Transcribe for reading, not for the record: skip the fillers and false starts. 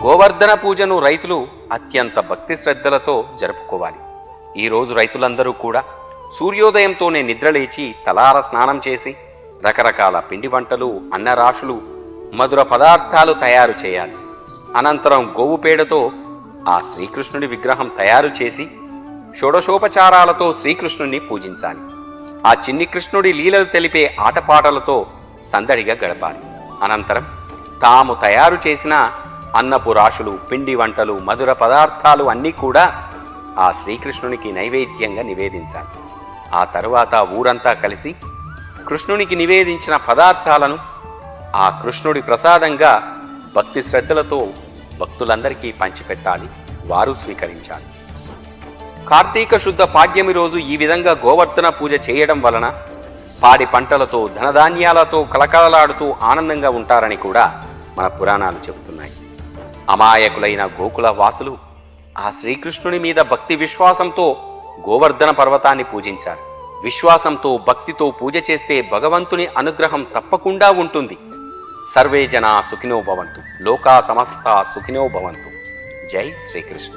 గోవర్ధన పూజను రైతులు అత్యంత భక్తి శ్రద్ధలతో జరుపుకోవాలి. ఈరోజు రైతులందరూ కూడా సూర్యోదయంతోనే నిద్రలేచి తలార స్నానం చేసి రకరకాల పిండి వంటలు, అన్నరాశులు, మధుర పదార్థాలు తయారు చేయాలి. అనంతరం గోవు పేడతో ఆ శ్రీకృష్ణుడి విగ్రహం తయారు చేసి షోడశోపచారాలతో శ్రీకృష్ణుణ్ణి పూజించాలి. ఆ చిన్ని కృష్ణుడి లీలలు తెలిపే ఆటపాటలతో సందడిగా గడపాలి. అనంతరం తాము తయారు చేసిన అన్నపు రాశులు, పిండి వంటలు, మధుర పదార్థాలు అన్నీ కూడా ఆ శ్రీకృష్ణునికి నైవేద్యంగా నివేదించాలి. ఆ తరువాత ఊరంతా కలిసి కృష్ణునికి నివేదించిన పదార్థాలను ఆ కృష్ణుడి ప్రసాదంగా భక్తి శ్రద్ధలతో భక్తులందరికీ పంచిపెట్టాలి, వారు స్వీకరించాలి. కార్తీక శుద్ధ పాడ్యమి రోజు ఈ విధంగా గోవర్ధన పూజ చేయడం వలన పాడి పంటలతో, ధనధాన్యాలతో కలకలలాడుతూ ఆనందంగా ఉంటారని కూడా మన పురాణాలు చెబుతున్నాయి. అమాయకులైన గోకుల వాసులు ఆ శ్రీకృష్ణుని మీద భక్తి విశ్వాసంతో గోవర్ధన పర్వతాన్ని పూజించారు. విశ్వాసంతో, భక్తితో పూజ చేస్తే భగవంతుని అనుగ్రహం తప్పకుండా ఉంటుంది. సర్వే జనా సుఖినో భవంతు, లోకా సమస్తా సుఖినో భవంతు. జై శ్రీకృష్ణ.